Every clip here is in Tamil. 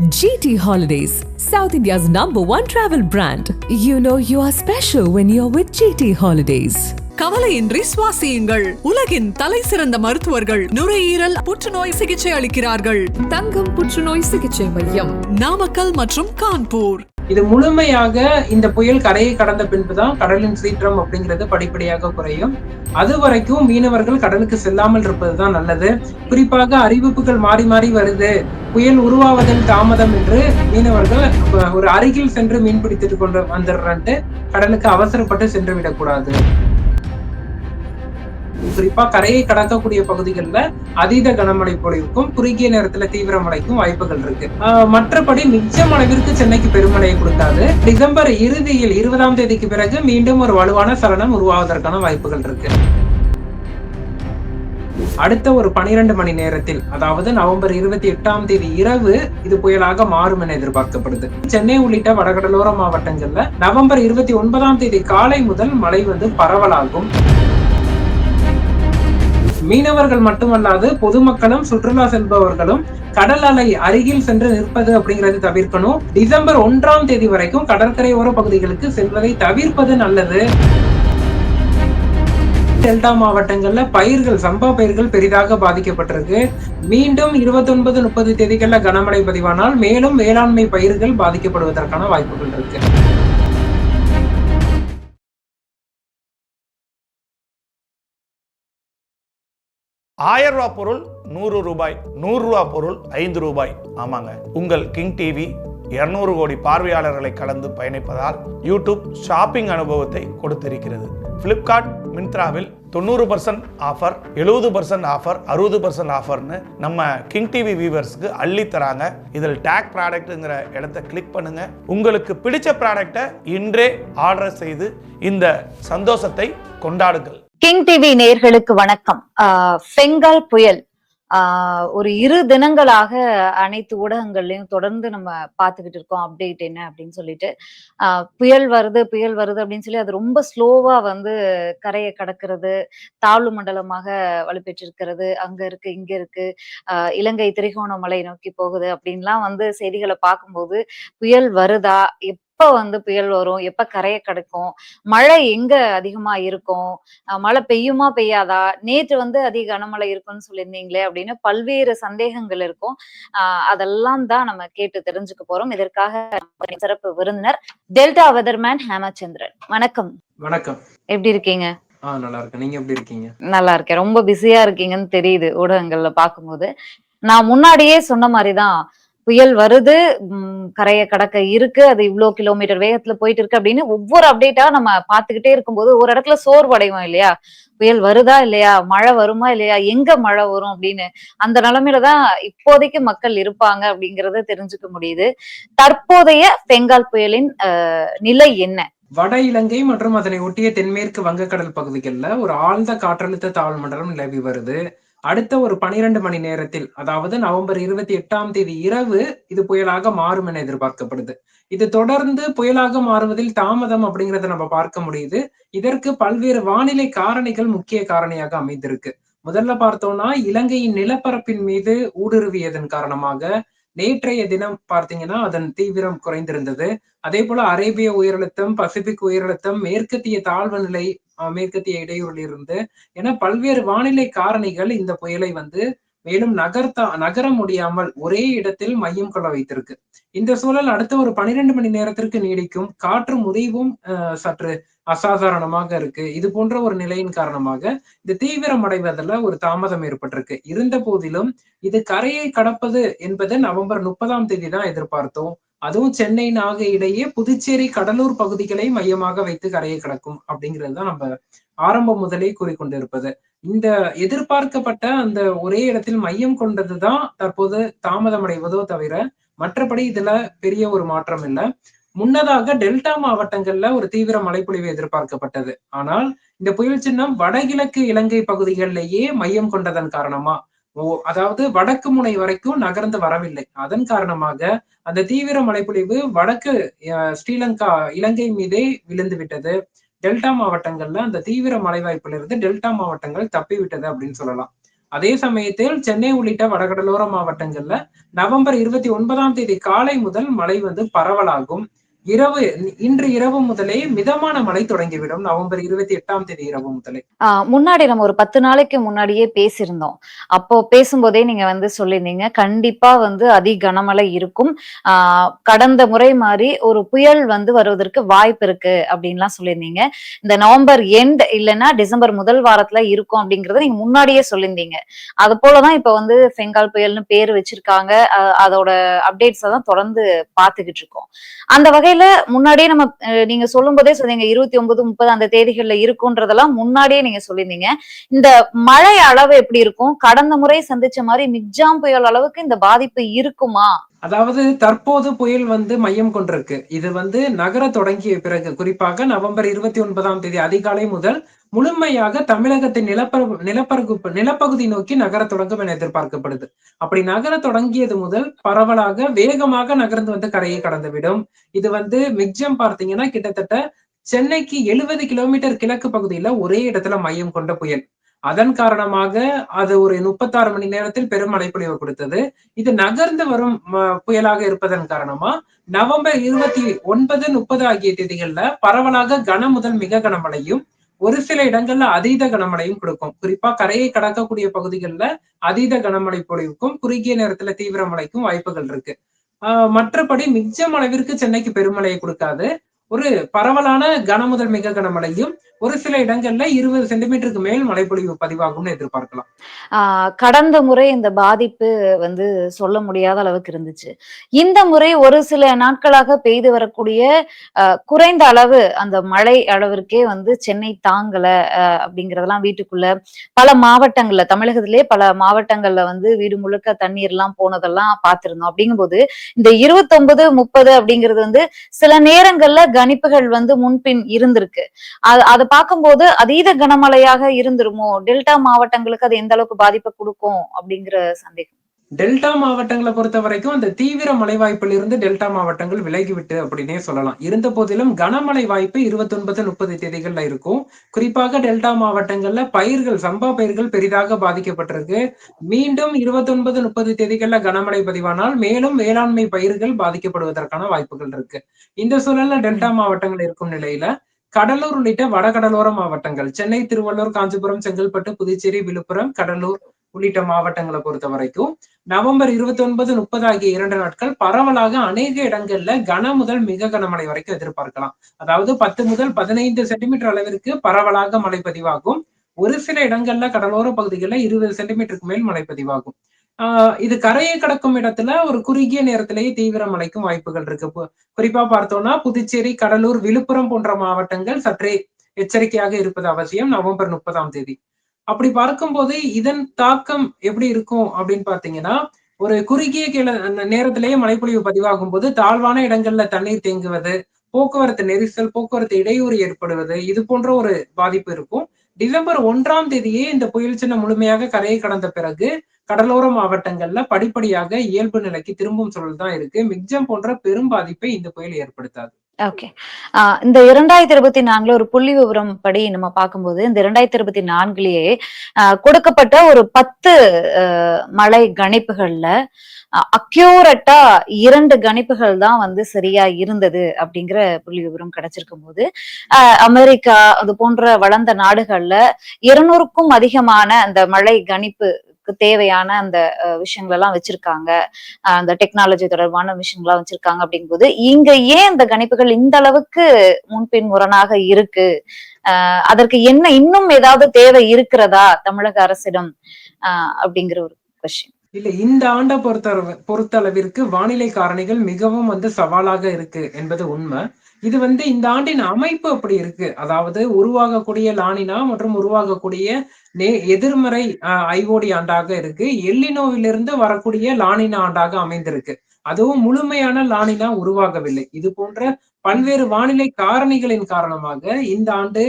GT Holidays, South India's #1 travel brand. You know you are special when you're with GT Holidays. கவலையின்றி சுவாசியுங்கள். உலகின் தலை சிறந்த மருத்துவர்கள் நுரையீரல் புற்றுநோய் சிகிச்சை அளிக்கிறார்கள். தங்கம் புற்றுநோய் சிகிச்சை மையம், நாமக்கல் மற்றும் கான்பூர். இது முழுமையாக இந்த புயல் கரையை கடந்த பின்புதான் கடலின் சீற்றம் அப்படிங்கிறது படிப்படியாக குறையும். அது வரைக்கும் மீனவர்கள் கடலுக்கு செல்லாமல் இருப்பதுதான் நல்லது. குறிப்பாக அறிவிப்புகள் மாறி மாறி வருது, புயல் உருவாவதில் தாமதம் என்று மீனவர்கள் ஒரு அருகில் சென்று மீன் பிடித்துட்டு கொண்டு வந்துடுறன்ட்டு கடலுக்கு அவசரப்பட்டு சென்று விடக்கூடாது. குறிப்பா கரையை கடக்கக்கூடிய பகுதிகளில் அதீத கனமழை பொழிவுக்கும் குறுகிய நேரத்துல தீவிர மழைக்கும் வாய்ப்புகள் இருக்கு. மற்றபடி நிச்சயம் அளவிற்கு சென்னைக்கு பெருமழையை கொடுக்காது. டிசம்பர் இறுதியில் 20ஆம் தேதிக்கு பிறகு மீண்டும் ஒரு வலுவான சலனம் உருவாவதற்கான வாய்ப்புகள் இருக்கு. அடுத்த ஒரு 12 மணி நேரத்தில், அதாவது நவம்பர் 28ஆம் தேதி இரவு இது புயலாக மாறும் என எதிர்பார்க்கப்படுது. சென்னை உள்ளிட்ட வடகடலோர மாவட்டங்கள்ல நவம்பர் 29ஆம் தேதி காலை முதல் மழை பரவலாகும். மீனவர்கள் மட்டுமல்லாது பொதுமக்களும் சுற்றுலா செல்பவர்களும் கடல் அலை அருகில் சென்று நிற்பது அப்படிங்கறது தவிர்க்கணும். டிசம்பர் 1ஆம் தேதி வரைக்கும் கடற்கரையோர பகுதிகளுக்கு செல்வதை தவிர்ப்பது நல்லது. டெல்டா மாவட்டங்கள்ல பயிர்கள், சம்பா பயிர்கள் பெரிதாக பாதிக்கப்பட்டிருக்கு. மீண்டும் 29, 30 தேதிகள்ல கனமழை பதிவானால் மேலும் வேளாண்மை பயிர்கள் பாதிக்கப்படுவதற்கான வாய்ப்புகள் இருக்கு. 1000 ரூபா பொருள் 100 ரூபாய், 100 ரூபா பொருள் 5 ரூபாய். ஆமாங்க, உங்கள் கிங் டிவி 200 கோடி பார்வையாளர்களை கலந்து பயணிப்பதால் யூடியூப் ஷாப்பிங் அனுபவத்தை கொடுத்திருக்கிறது. பிளிப்கார்ட், மிந்த்ராவில் 90% ஆஃபர், 70% ஆஃபர், 60% ஆஃபர்னு நம்ம கிங் டிவி வியூவர்ஸ்க்கு அள்ளி தராங்க. இதில் டேக் ப்ராடக்ட்ங்கிற இடத்தை கிளிக் பண்ணுங்க. உங்களுக்கு பிடிச்ச ப்ராடக்டை இன்றே ஆர்டர் செய்து இந்த சந்தோஷத்தை கொண்டாடுங்கள். கிங் டிவி நேயர்களுக்கு வணக்கம். பெங்கால் புயல் ஒரு 2 தினங்களாக அனைத்து ஊடகங்கள்லயும் தொடர்ந்து நம்ம பார்த்துக்கிட்டு இருக்கோம். அப்டேட் என்ன அப்படின்னு சொல்லிட்டு புயல் வருது அப்படின்னு சொல்லி அது ரொம்ப ஸ்லோவா கரையை கடக்கிறது, தாழ்வு மண்டலமாக வலுப்பெற்றிருக்கிறது, அங்க இருக்கு இங்க இருக்கு, இலங்கை திரிகோணமலை நோக்கி போகுது அப்படின்லாம் செய்திகளை பார்க்கும்போது புயல் வருதா, எப்ப புயல் வரும், எப்ப கரையை கடக்கும், மழை எங்க அதிகமா இருக்கும், மழை பெய்யுமா பெய்யாதா, நேற்று அதிக கனமழை இருக்கும்னு சொல்லியிருந்தீங்களே அப்படின்னு பல்வேறு சந்தேகங்கள் இருக்கும். அதெல்லாம் தான் நம்ம கேட்டு தெரிஞ்சுக்க போறோம். இதற்காக சிறப்பு விருந்தினர் டெல்டா வெதர்மேன் ஹேமச்சந்திரன். வணக்கம். வணக்கம். எப்படி இருக்கீங்க? நல்லா இருக்கேன். நீங்க எப்படி இருக்கீங்க? நல்லா இருக்கேன். ரொம்ப பிஸியா இருக்கீங்கன்னு தெரியுது ஊடகங்கள்ல பார்க்கும்போது. நான் முன்னாடியே சொன்ன மாதிரிதான், புயல் வருது, கரையை கடக்க இருக்கு, அது இவ்வளவு கிலோமீட்டர் வேகத்துல போயிட்டு இருக்கு அப்படின்னு ஒவ்வொரு அப்டேட்டா நம்ம பாத்துக்கிட்டே இருக்கும்போது ஒரு இடத்துல சோர்வடைவோம் இல்லையா? புயல் வருதா இல்லையா, மழை வருமா இல்லையா, எங்க மழை வரும் அப்படின்னு அந்த நிலைமையிலதான் இப்போதைக்கு மக்கள் இருப்பாங்க அப்படிங்கறத தெரிஞ்சுக்க முடியுது. தற்போதைய பெங்கால் புயலின் நிலை என்ன? வட இலங்கை மற்றும் அதனை ஒட்டிய தென்மேற்கு வங்கக்கடல் பகுதிகளில் ஒரு ஆழ்ந்த காற்றழுத்த தாழ்வு மண்டலம் நிலவி வருது. அடுத்த ஒரு 12 மணி நேரத்தில், அதாவது நவம்பர் 28ஆம் தேதி இரவு இது புயலாக மாறும் என எதிர்பார்க்கப்படுது. இது தொடர்ந்து புயலாக மாறுவதில் தாமதம் அப்படிங்கறத நம்ம பார்க்க முடியுது. இதற்கு பல்வேறு வானிலை காரணிகள் முக்கிய காரணியாக அமைந்திருக்கு. முதல்ல பார்த்தோம்னா, இலங்கையின் நிலப்பரப்பின் மீது ஊடுருவியதன் காரணமாக நேற்றைய தினம் பார்த்தீங்கன்னா அதன் தீவிரம் குறைந்திருந்தது. அதே போல அரேபிய உயரழுத்தம், பசிபிக் உயரழுத்தம், மேற்கத்திய தாழ்வு நிலை, மேற்கத்திய இடையூறில் இருந்து என பல்வேறு வானிலை காரணிகள் இந்த புயலை மேலும் நகர முடியாமல் ஒரே இடத்தில் மையம் கொள்ள வைத்திருக்கு. இந்த சூழல் அடுத்த ஒரு 12 மணி நேரத்திற்கு நீடிக்கும். காற்று முறிவும் சற்று அசாதாரணமாக இருக்கு. இது போன்ற ஒரு நிலையின் காரணமாக இந்த தீவிரம் அடைவதில் ஒரு தாமதம் ஏற்பட்டிருக்கு. இருந்த போதிலும் இது கரையை கடப்பது என்பது நவம்பர் 30ஆம் தேதி தான் எதிர்பார்த்தோம். அதுவும் சென்னை, நாகை இடையே புதுச்சேரி, கடலூர் பகுதிகளை மையமாக வைத்து கரையை கடக்கும் அப்படிங்கிறது தான் நம்ம ஆரம்பம் முதலே கூறிக்கொண்டிருப்பது. இந்த எதிர்பார்க்கப்பட்ட அந்த ஒரே இடத்தில் மையம் கொண்டதுதான் தற்போது தாமதம் அடைவதோ தவிர மற்றபடி இதுல பெரிய ஒரு மாற்றம் இல்லை. முன்னதாக டெல்டா மாவட்டங்கள்ல ஒரு தீவிர மழைப்பொழிவு எதிர்பார்க்கப்பட்டது. ஆனால் இந்த புயல் சின்னம் வடகிழக்கு இலங்கை பகுதிகளிலேயே மையம் கொண்டதன் காரணமா, அதாவது வடக்கு முனை வரைக்கும் நகர்ந்து வரவில்லை. அதன் காரணமாக அந்த தீவிர மழைப்பொழிவு வடக்கு ஸ்ரீலங்கா, இலங்கை மீதே விழுந்து விட்டது. டெல்டா மாவட்டங்கள்ல அந்த தீவிர மழை வாய்ப்பிலிருந்து டெல்டா மாவட்டங்கள் தப்பிவிட்டது அப்படின்னு சொல்லலாம். அதே சமயத்தில் சென்னை உள்ளிட்ட வடகடலோர மாவட்டங்கள்ல நவம்பர் 29 காலை முதல் மழை வந்து பரவலாகும். இன்று இரவு முதலே மிதமான மழை தொடங்கிவிடும். நவம்பர் 28 இரவு முதலே. முன்னாடி நம்ம ஒரு 10 நாளைக்கு முன்னாடியே பேசியிருந்தோம். அப்போ பேசும்போதே நீங்க வந்து சொல்லியிருந்தீங்க, கண்டிப்பா வந்து அதி கனமழை இருக்கும். கடந்த முறை மாரி ஒரு புயல் வந்து வருவதற்கு வாய்ப்பு இருக்கு அப்படின்லாம் சொல்லியிருந்தீங்க. இந்த நவம்பர் எண்ட் இல்லன்னா டிசம்பர் முதல் வாரத்துல இருக்கும் அப்படிங்கிறத நீங்க முன்னாடியே சொல்லியிருந்தீங்க. அது போலதான் இப்ப வந்து பெங்கால் புயல்னு பேர் வச்சிருக்காங்க. அதோட அப்டேட்ஸ தான் தொடர்ந்து பார்த்துக்கிட்டு இருக்கோம். அந்த வகையில முன்னாடியே நம்ம நீங்க சொல்லும்போதே சொன்னீங்க 29, 30 அந்த தேதிகள்ல இருக்கும்ன்றதெல்லாம் முன்னாடியே நீங்க சொல்லியிருந்தீங்க. இந்த மழை அளவு எப்படி இருக்கும்? கடந்த முறை சந்திச்ச மாரி மிக்ஜாம் புயல் அளவுக்கு இந்த பாதிப்பு இருக்குமா? அதாவது தற்போது புயல் வந்து மையம் கொண்டிருக்கு. இது வந்து நகர தொடங்கிய பிறகு, குறிப்பாக நவம்பர் 29 அதிகாலை முதல் முழுமையாக தமிழகத்தின் நிலப்பகுதி நோக்கி நகர தொடங்கும் என எதிர்பார்க்கப்படுது. அப்படி நகர தொடங்கியது முதல் பரவலாக வேகமாக நகர்ந்து வந்து கரையை கடந்துவிடும். இது வந்து மிக்ஜம் பார்த்தீங்கன்னா கிட்டத்தட்ட சென்னைக்கு 70 கிலோமீட்டர் கிழக்கு பகுதியில ஒரே இடத்துல மையம் கொண்ட புயல். அதன் காரணமாக அது ஒரு 36 மணி நேரத்தில் பெரும் மழைப்பொழிவு கொடுத்தது. இது நகர்ந்து வரும் புயலாக இருப்பதன் காரணமா நவம்பர் 29, 30 ஆகிய தேதிகள்ல பரவலாக கன முதல் மிக கனமழையும், ஒரு சில இடங்கள்ல அதீத கனமழையும் கொடுக்கும். குறிப்பா கரையை கடக்கக்கூடிய பகுதிகளில் அதீத கனமழை பொழிவுக்கும் குறுகிய நேரத்துல தீவிர மழைக்கும் வாய்ப்புகள் இருக்கு. மற்றபடி மிச்சம் அளவிற்கு சென்னைக்கு பெருமழையை கொடுக்காது. ஒரு பரவலான கன முதல் மிக கனமழையும், ஒரு சில இடங்கள்ல 20 சென்டிமீட்டருக்கு மேல் மழைப்பொழிவு பதிவாகும்னு எதிர்பார்க்கலாம். கடந்த முறை இந்த பாதிப்பு வந்து சொல்ல முடியாத அளவுக்கு இருந்துச்சு. இந்த முறை ஒரு சில நாட்களாக பெய்து வரக்கூடிய குறைந்த அளவு அந்த மழை அளவிற்கே வந்து சென்னை தாங்கல அப்படிங்கிறதெல்லாம் வீட்டுக்குள்ள பல மாவட்டங்கள்ல தமிழகத்திலே பல மாவட்டங்கள்ல வந்து வீடு முழுக்க தண்ணீர் எல்லாம் போனதெல்லாம் பார்த்திருந்தோம். அப்படிங்கும்போது இந்த 29, 30 அப்படிங்கிறது வந்து சில நேரங்கள்ல கணிப்புகள் வந்து முன்பின் இருந்திருக்கு. அதை பார்க்கும்போது அதீத கனமழையாக இருந்துருமோ? டெல்டா மாவட்டங்களுக்கு அது எந்த அளவுக்கு பாதிப்பை கொடுக்கும் அப்படிங்கிற சந்தேகம். டெல்டா மாவட்டங்களை பொறுத்த வரைக்கும் அந்த தீவிர மழை வாய்ப்பில் இருந்து டெல்டா மாவட்டங்கள் விலகிவிட்டு அப்படின்னே சொல்லலாம். இருந்த போதிலும் கனமழை வாய்ப்பு 29, 30 தேதிகள்ல இருக்கும். குறிப்பாக டெல்டா மாவட்டங்கள்ல பயிர்கள், சம்பா பயிர்கள் பெரிதாக பாதிக்கப்பட்டிருக்கு. மீண்டும் 29, 30 தேதிகள்ல கனமழை பதிவானால் மேலும் வேளாண்மை பயிர்கள் பாதிக்கப்படுவதற்கான வாய்ப்புகள் இருக்கு. இந்த சூழல்ல டெல்டா மாவட்டங்கள் இருக்கும் நிலையில கடலூர் உள்ளிட்ட வடகடலோர மாவட்டங்கள், சென்னை, திருவள்ளூர், காஞ்சிபுரம், செங்கல்பட்டு, புதுச்சேரி, விழுப்புரம், கடலூர் உள்ளிட்ட மாவட்டங்களை பொறுத்த வரைக்கும் நவம்பர் 29, 30 ஆகிய 2 நாட்கள் பரவலாக அநேக இடங்கள்ல கன முதல் மிக கனமழை வரைக்கும் எதிர்பார்க்கலாம். அதாவது 10 முதல் 15 சென்டிமீட்டர் அளவிற்கு பரவலாக மழை பதிவாகும். ஒரு சில இடங்கள்ல கடலோர பகுதிகளில் 20 சென்டிமீட்டருக்கு மேல் மழை பதிவாகும். இது கரையை கடக்கும் இடத்துல ஒரு குறுகிய நேரத்திலேயே தீவிர மழைக்கும் வாய்ப்புகள் இருக்கு. குறிப்பா பார்த்தோம்னா புதுச்சேரி, கடலூர், விழுப்புரம் போன்ற மாவட்டங்கள் சற்றே எச்சரிக்கையாக இருப்பது அவசியம். நவம்பர் 30 அப்படி பார்க்கும்போது இதன் தாக்கம் எப்படி இருக்கும் அப்படின்னு பாத்தீங்கன்னா, ஒரு குறுகிய நேரத்திலேயே மழைப்பொழிவு பதிவாகும் போது தாழ்வான இடங்கள்ல தண்ணீர் தேங்குவது, போக்குவரத்து நெரிசல், போக்குவரத்து இடையூறு ஏற்படுவது, இது போன்ற ஒரு பாதிப்பு இருக்கும். டிசம்பர் 1 இந்த புயல் சின்னம் முழுமையாக கரையை கடந்த பிறகு கடலோர மாவட்டங்கள்ல படிப்படியாக இயல்பு நிலைக்கு திரும்பும் சூழல் தான் இருக்கு. மிக்ஜம் போன்ற பெரும் பாதிப்பை இந்த புயல் ஏற்படுத்தாது. ஓகே. இந்த 2024 ஒரு புள்ளி விவரம் படி நம்ம பார்க்கும்போது இந்த 2024லயே கொடுக்கப்பட்ட ஒரு 10 மழை கணிப்புகள்ல அக்யூரட்டா 2 கணிப்புகள் தான் வந்து சரியா இருந்தது அப்படிங்கிற புள்ளி விவரம் கிடைச்சிருக்கும் போது அமெரிக்கா அது போன்ற வளர்ந்த நாடுகள்ல 200க்கும் அதிகமான அந்த மழை கணிப்பு தேவையான அந்த விஷயங்கள் எல்லாம் வச்சிருக்காங்க. அந்த டெக்னாலஜி தொடர்பான விஷயங்கள்லாம் வச்சிருக்காங்க. அப்படிங்கும்போது இங்க ஏன் இந்த கணிப்புகள் இந்த அளவுக்கு முன்பின் முரணாக இருக்கு? அதற்கு என்ன இன்னும் ஏதாவது தேவை இருக்கிறதா தமிழக அரசிடம் அப்படிங்கிற ஒரு கொஸ்டின். இல்ல, இந்த ஆண்டை பொறுத்தளவிற்கு வானிலை காரணிகள் மிகவும் வந்து சவாலாக இருக்கு என்பது உண்மை. இது வந்து இந்த ஆண்டின் அமைப்பு அப்படி இருக்கு. அதாவது உருவாகக்கூடிய லானினா மற்றும் உருவாகக்கூடிய எதிர்மறை ஐஓடி ஆண்டாக இருக்கு. எல்லினோவிலிருந்து வரக்கூடிய லானினா ஆண்டாக அமைந்திருக்கு. அதுவும் முழுமையான லானினா உருவாகவில்லை. இது போன்ற பல்வேறு வானிலை காரணிகளின் காரணமாக இந்த ஆண்டு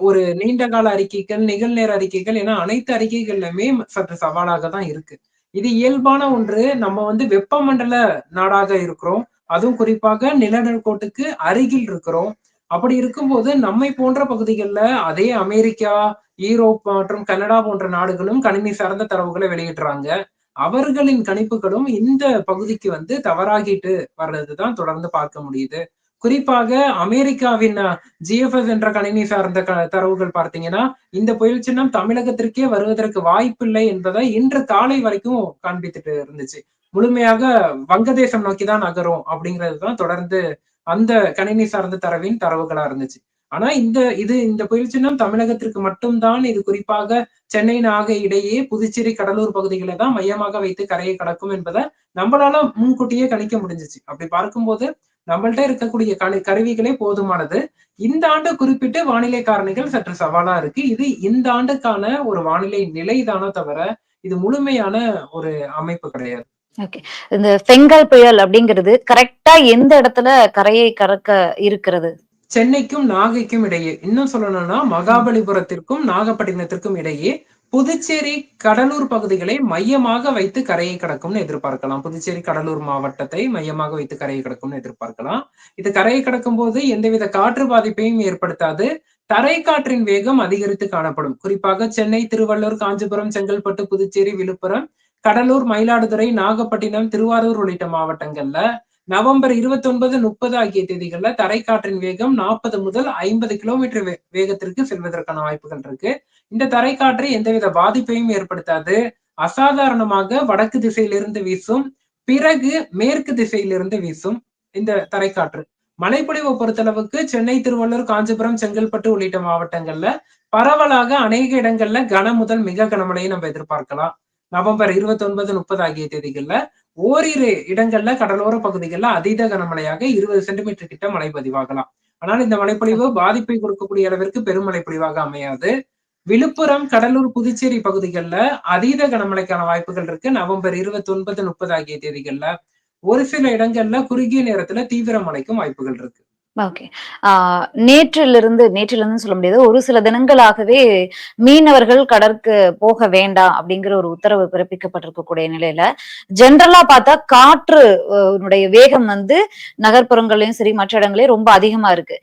ஒரு நீண்ட கால அறிக்கைகள், நிகழ்நேர அறிக்கைகள் என அனைத்து அறிக்கைகள்லுமே சற்று சவாலாக தான் இருக்கு. இது இயல்பான ஒன்று. நம்ம வந்து வெப்பமண்டல நாடாக இருக்கிறோம். அதுவும் குறிப்பாக நிலநடுக்கோட்டுக்கு அருகில் இருக்கிறோம். அப்படி இருக்கும்போது நம்மை போன்ற பகுதிகளில் அதே அமெரிக்கா, ஈரோப் மற்றும் கனடா போன்ற நாடுகளும் கணினி சார்ந்த தரவுகளை வெளியிடுறாங்க. அவர்களின் கணிப்புகளும் இந்த பகுதிக்கு தவறாகிட்டு வர்றதுதான் தொடர்ந்து பார்க்க முடியுது. குறிப்பாக அமெரிக்காவின் GFS என்ற கணினி சார்ந்த தரவுகள் பார்த்தீங்கன்னா, இந்த புயல் சின்னம் தமிழகத்திற்கே வருவதற்கு வாய்ப்பில்லை என்பதை இன்று காலை வரைக்கும் காண்பித்துட்டு இருந்துச்சு. முழுமையாக வங்கதேசம் நோக்கிதான் நகரும் அப்படிங்கிறதுதான் தொடர்ந்து அந்த கணினி சார்ந்த தரவின் தரவுகளா இருந்துச்சு. ஆனா இந்த புயல் சின்னம் தமிழகத்திற்கு மட்டும்தான், இது குறிப்பாக சென்னை, நாகை இடையே புதுச்சேரி, கடலூர் பகுதிகளை தான் மையமாக வைத்து கரையை கடக்கும் என்பதை நம்மளால முன்கூட்டியே கணிக்க முடிஞ்சிச்சு. அப்படி பார்க்கும்போது நம்மள்ட்ட இருக்கக்கூடிய கருவிகளே போதுமானது. இந்த ஆண்டு குறிப்பிட்டு வானிலை காரணிகள் சற்று சவாலா இருக்கு. இது இந்த ஆண்டுக்கான ஒரு வானிலை நிலைதானோ தவிர இது முழுமையான ஒரு அமைப்பு கிடையாது. ஓகே. இந்த பெங்கால் புயல் அப்படிங்கிறது கரெக்டா எந்த இடத்துல கரையை கடக்க இருக்கிறது? சென்னைக்கும் நாகைக்கும் இடையே, இன்னும் சொல்லணும்னா மகாபலிபுரத்திற்கும் நாகப்பட்டினத்திற்கும் இடையே புதுச்சேரி, கடலூர் பகுதிகளை மையமாக வைத்து கரையை கடக்கும்னு எதிர்பார்க்கலாம். புதுச்சேரி, கடலூர் மாவட்டத்தை மையமாக வைத்து கரையை கடக்கும்னு எதிர்பார்க்கலாம். இது கரையை கடக்கும் போது எந்தவித காற்று பாதிப்பையும் ஏற்படுத்தாது. தரை காற்றின் வேகம் அதிகரித்து காணப்படும். குறிப்பாக சென்னை, திருவள்ளூர், காஞ்சிபுரம், செங்கல்பட்டு, புதுச்சேரி, விழுப்புரம், கடலூர், மயிலாடுதுறை, நாகப்பட்டினம், திருவாரூர் உள்ளிட்ட மாவட்டங்கள்ல நவம்பர் 29, 30 ஆகிய தேதிகள்ல தரைக்காற்றின் வேகம் 40 முதல் 50 கிலோமீட்டர் வேகத்திற்கு செல்வதற்கான வாய்ப்புகள் இருக்கு. இந்த தரைக்காற்று எந்தவித பாதிப்பையும் ஏற்படுத்தாது. அசாதாரணமாக வடக்கு திசையிலிருந்து வீசும், பிறகு மேற்கு திசையிலிருந்து வீசும் இந்த தரைக்காற்று. மழைப்பொழிவை பொறுத்தளவுக்கு சென்னை, திருவள்ளூர், காஞ்சிபுரம், செங்கல்பட்டு உள்ளிட்ட மாவட்டங்கள்ல பரவலாக அநேக இடங்கள்ல கன முதல் மிக கனமழையை நம்ம எதிர்பார்க்கலாம். நவம்பர் 29, 30 ஆகிய தேதிகள்ல ஓரிரு இடங்கள்ல கடலோர பகுதிகளில் அதீத கனமழையாக 20 சென்டிமீட்டர் கிட்ட மழை பதிவாகலாம். ஆனால் இந்த மழைப்பொழிவு பாதிப்பை கொடுக்கக்கூடிய அளவிற்கு பெருமழை பொழிவாக அமையாது. விழுப்புரம், கடலூர், புதுச்சேரி பகுதிகளில் அதீத கனமழைக்கான வாய்ப்புகள் இருக்கு. நவம்பர் 29, 30 ஆகிய தேதிகள்ல ஒரு சில இடங்கள்ல குறுகிய நேரத்துல தீவிர மழைக்கும் வாய்ப்புகள் இருக்கு. ஓகே. நேற்றிலிருந்து சொல்ல முடியாது. ஒரு சில தினங்களாகவே மீனவர்கள் கடற்கு போக வேண்டாம் அப்படிங்கிற ஒரு உத்தரவு பிறப்பிக்கப்பட்டிருக்கக்கூடிய நிலையில, ஜெனரலா பார்த்தா காற்று வேகம் நகர்ப்புறங்களையும் சரி, மற்ற இடங்களையும் ரொம்ப அதிகமா இருக்கு.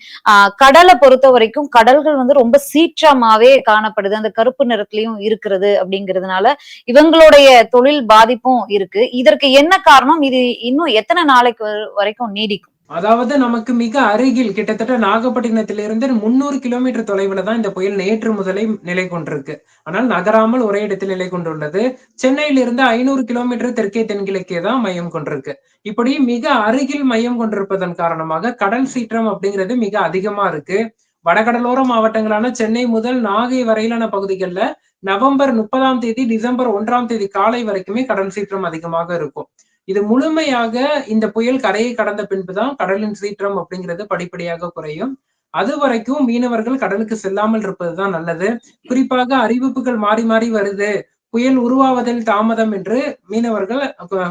கடலை பொறுத்த வரைக்கும் கடல்கள் ரொம்ப சீற்றமாவே காணப்படுது. அந்த கருப்பு நிறத்திலையும் இருக்கிறது அப்படிங்கிறதுனால இவங்களுடைய தொழில் பாதிப்பும் இருக்கு. இதற்கு என்ன காரணம்? இது இன்னும் எத்தனை நாளைக்கு வரைக்கும் நீடிக்கும்? அதாவது நமக்கு மிக அருகில் கிட்டத்தட்ட நாகப்பட்டினத்திலிருந்து 300 கிலோமீட்டர் தொலைவில் தான் இந்த புயல் நேற்று முதலே நிலை கொண்டிருக்கு. ஆனால் நகராமல் ஒரே இடத்தில் நிலை கொண்டுள்ளது. சென்னையிலிருந்து 500 கிலோமீட்டர் தெற்கே தென்கிழக்கே தான் மையம் கொண்டிருக்கு. இப்படி மிக அருகில் மையம் கொண்டிருப்பதன் காரணமாக கடல் சீற்றம் அப்படிங்கிறது மிக அதிகமா இருக்கு. வடகடலோர மாவட்டங்களான சென்னை முதல் நாகை வரையிலான பகுதிகளில் நவம்பர் 30ஆம் தேதி, டிசம்பர் 1ஆம் தேதி காலை வரைக்குமே கடல் சீற்றம் அதிகமாக இருக்கும். இது முழுமையாக இந்த புயல் கரையை கடந்த பின்புதான் கடலின் சீற்றம் அப்படிங்கிறது படிப்படியாக குறையும். அது வரைக்கும் மீனவர்கள் கடலுக்கு செல்லாமல் இருப்பதுதான் நல்லது. குறிப்பாக அறிவிப்புகள் மாறி மாறி வருது, புயல் உருவாவதில் தாமதம் என்று மீனவர்கள்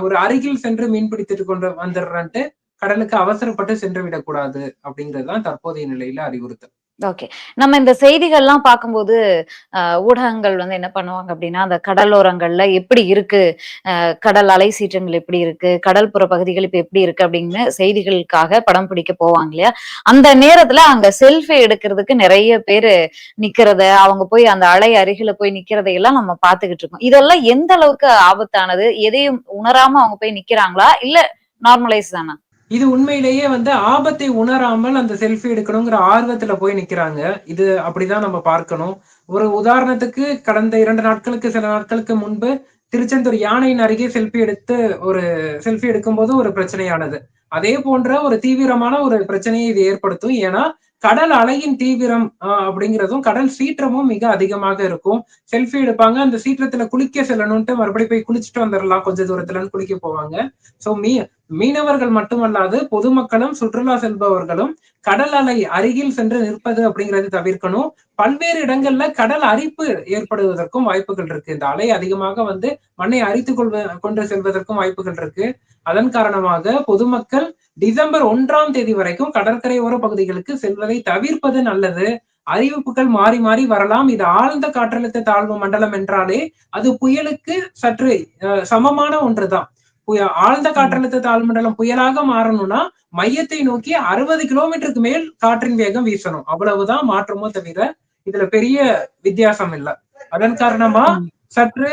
ஒரு அருகில் சென்று மீன் பிடித்துட்டு கொண்டு வந்துடுறன்ட்டு கடலுக்கு அவசரப்பட்டு சென்று விடக்கூடாது அப்படிங்கிறதுதான் தற்போதைய நிலையில அறிவுறுத்தல். ஓகே. நம்ம இந்த செய்திகள்லாம் பார்க்கும்போது ஊடகங்கள் என்ன பண்ணுவாங்க அப்படின்னா, அந்த கடலோரங்கள்ல எப்படி இருக்கு, கடல் அலை சீற்றங்கள் எப்படி இருக்கு, கடல்புற பகுதிகள் இப்ப எப்படி இருக்கு அப்படின்னு செய்திகளுக்காக படம் பிடிக்க போவாங்க இல்லையா? அந்த நேரத்துல அங்க செல்ஃபி எடுக்கிறதுக்கு நிறைய பேரு நிக்கிறத, அவங்க போய் அந்த அலை அருகில போய் நிக்கிறதையெல்லாம் நம்ம பார்த்துக்கிட்டு இருக்கோம். இதெல்லாம் எந்த அளவுக்கு ஆபத்தானது? எதையும் உணராம அவங்க போய் நிக்கிறாங்களா? இல்ல நார்மலைஸ் தானா? இது உண்மையிலேயே ஆபத்தை உணராமல் அந்த செல்ஃபி எடுக்கணுங்கிற ஆர்வத்துல போய் நிக்கிறாங்க. இது அப்படிதான் நம்ம பார்க்கணும். ஒரு உதாரணத்துக்கு கடந்த 2 நாட்களுக்கு, சில நாட்களுக்கு முன்பு திருச்செந்தூர் யானையின் அருகே செல்ஃபி எடுக்கும்போது ஒரு பிரச்சனையானது. அதே போன்ற ஒரு தீவிரமான ஒரு பிரச்சனையை இது ஏற்படுத்தும். ஏன்னா கடல் அலையின் தீவிரம் அப்படிங்கிறதும் கடல் சீற்றமும் மிக அதிகமாக இருக்கும். செல்ஃபி எடுப்பாங்க, அந்த சீற்றத்துல குளிக்க செல்லணும்ட்டு மறுபடியும் போய் குளிச்சுட்டு வந்துடலாம் கொஞ்ச தூரத்துலன்னு குளிக்க போவாங்க. சோ மீனவர்கள் மட்டுமல்லாது பொதுமக்களும் சுற்றுலா செல்பவர்களும் கடல் அலை அருகில் சென்று நிற்பது அப்படிங்கிறது தவிர்க்கணும். பல்வேறு இடங்கள்ல கடல் அரிப்பு ஏற்படுவதற்கும் வாய்ப்புகள் இருக்கு. இந்த அலை அதிகமாக மண்ணை அரித்து கொண்டு செல்வதற்கும் வாய்ப்புகள் இருக்கு. அதன் காரணமாக பொதுமக்கள் டிசம்பர் 1ஆம் தேதி வரைக்கும் கடற்கரையோர பகுதிகளுக்கு செல்வதை தவிர்ப்பது நல்லது. அறிவிப்புகள் மாறி மாறி வரலாம். இது ஆழ்ந்த காற்றழுத்த தாழ்வு மண்டலம் என்றாலே அது புயலுக்கு சற்று சமமான ஒன்றுதான். ஆழ்ந்த காற்றழுத்த தாழ்மண்டலம் புயலாக மாறணும்னா மையத்தை நோக்கி 60 கிலோமீட்டருக்கு மேல் காற்றின் வேகம் வீசணும். அவ்வளவுதான் மாற்றமோ தவிர இதுல பெரிய வித்தியாசம் இல்லை. அதன் காரணமா சற்று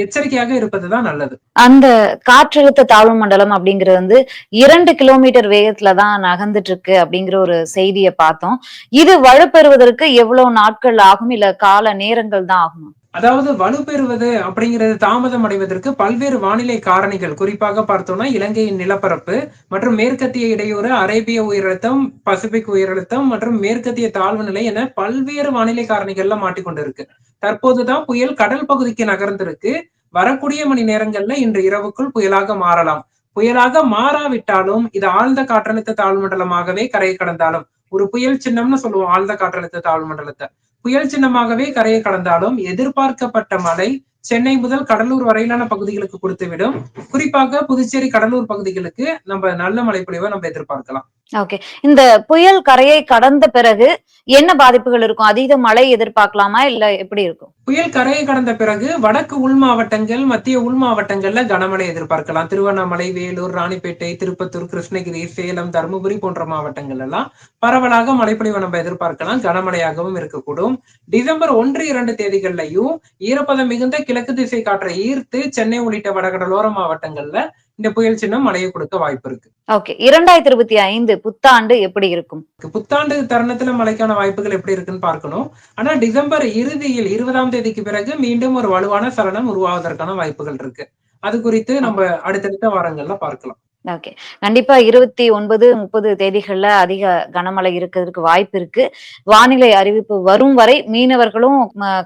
எச்சரிக்கையாக இருப்பதுதான் நல்லது. அந்த காற்றழுத்த தாழ்வு மண்டலம் அப்படிங்கிறது 2 கிலோமீட்டர் வேகத்துலதான் நகர்ந்துட்டு இருக்கு அப்படிங்கிற ஒரு செய்தியை பார்த்தோம். இது வலுப்பெறுவதற்கு எவ்வளவு நாட்கள் ஆகும், இல்ல கால நேரங்கள் தான் ஆகும்? அதாவது வலுப்பெறுவது அப்படிங்கிறது தாமதம் அடைவதற்கு பல்வேறு வானிலை காரணிகள், குறிப்பாக பார்த்தோம்னா இலங்கையின் நிலப்பரப்பு மற்றும் மேற்கத்திய இடையூறு, அரேபிய உயரழுத்தம், பசிபிக் உயரழுத்தம் மற்றும் மேற்கத்திய தாழ்வு நிலை என பல்வேறு வானிலை காரணிகள்ல மாட்டிக்கொண்டிருக்கு. தற்போதுதான் புயல் கடல் பகுதிக்கு நகர்ந்திருக்கு. வரக்கூடிய மணி நேரங்கள்ல இன்று இரவுக்குள் புயலாக மாறலாம். புயலாக மாறாவிட்டாலும் இது ஆழ்ந்த காற்றழுத்த தாழ்வு மண்டலமாகவே கரையை கடந்தாலும், ஒரு புயல் சின்னம்னு சொல்லுவோம் ஆழ்ந்த காற்றழுத்த தாழ்வு மண்டலத்தை, புயல் சின்னமாகவே கரையை கடந்தாலும் எதிர்பார்க்கப்பட்ட மழை சென்னை முதல் கடலூர் வரையிலான பகுதிகளுக்கு கொடுத்துவிடும். குறிப்பாக புதுச்சேரி, கடலூர் பகுதிகளுக்கு நம்ம நல்ல மழை பொழிவை நம்ம எதிர்பார்க்கலாம். ஓகே, இந்த புயல் கரையை கடந்த பிறகு என்ன பாதிப்புகள் இருக்கும்? அதீத மழை எதிர்பார்க்கலாமா, இல்ல எப்படி இருக்கும்? புயல் கரையை கடந்த பிறகு வடக்கு உள் மாவட்டங்கள், மத்திய உள் மாவட்டங்கள்ல கனமழை எதிர்பார்க்கலாம். திருவண்ணாமலை, வேலூர், ராணிப்பேட்டை, திருப்பத்தூர், கிருஷ்ணகிரி, சேலம், தருமபுரி போன்ற மாவட்டங்கள் எல்லாம் பரவலாக மழைப்பொழிவை நம்ம எதிர்பார்க்கலாம். கனமழையாகவும் இருக்கக்கூடும். டிசம்பர் 1-2 தேதிகள்லையும் ஈரப்பதம் மிகுந்த கிழக்கு திசை காற்றை ஈர்த்து சென்னை உள்ளிட்ட வடகடலோர மாவட்டங்கள்ல இந்த புயல் சின்னம் மழையை கொடுக்க வாய்ப்பு இருக்கு. ஓகே, 2025 புத்தாண்டு எப்படி இருக்கும்? புத்தாண்டு தருணத்துல மழைக்கான வாய்ப்புகள் எப்படி இருக்குன்னு பார்க்கணும். ஆனா டிசம்பர் இறுதியில் 20ஆம் தேதிக்கு பிறகு மீண்டும் ஒரு வலுவான சலனம் உருவாவதற்கான வாய்ப்புகள் இருக்கு. அது குறித்து நம்ம அடுத்தடுத்த வாரங்கள்ல பார்க்கலாம். ஓகே, கண்டிப்பா 29, 30 தேதிகள்ல அதிக கனமழை இருக்கிறதுக்கு வாய்ப்பு இருக்கு. வானிலை அறிவிப்பு வரும் வரை மீனவர்களும்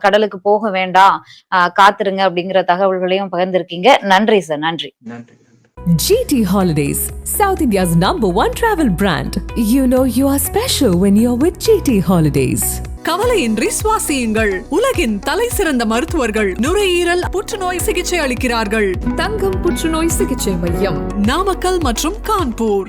கடலுக்கு போக வேண்டாம், காத்துருங்க அப்படிங்கிற தகவல்களையும் பகிர்ந்திருக்கீங்க. நன்றி சார். நன்றி. நன்றி. GT Holidays, South India's #1 travel brand. You know you are special when you're with GT Holidays. கவலையின்றி சுவாசியுங்கள். உலகின் தலை சிறந்த மருத்துவர்கள் நுரையீரல் புற்றுநோய் சிகிச்சை அளிக்கிறார்கள். தங்கம் புற்றுநோய் சிகிச்சை மையம், நாமக்கல் மற்றும் கான்பூர்.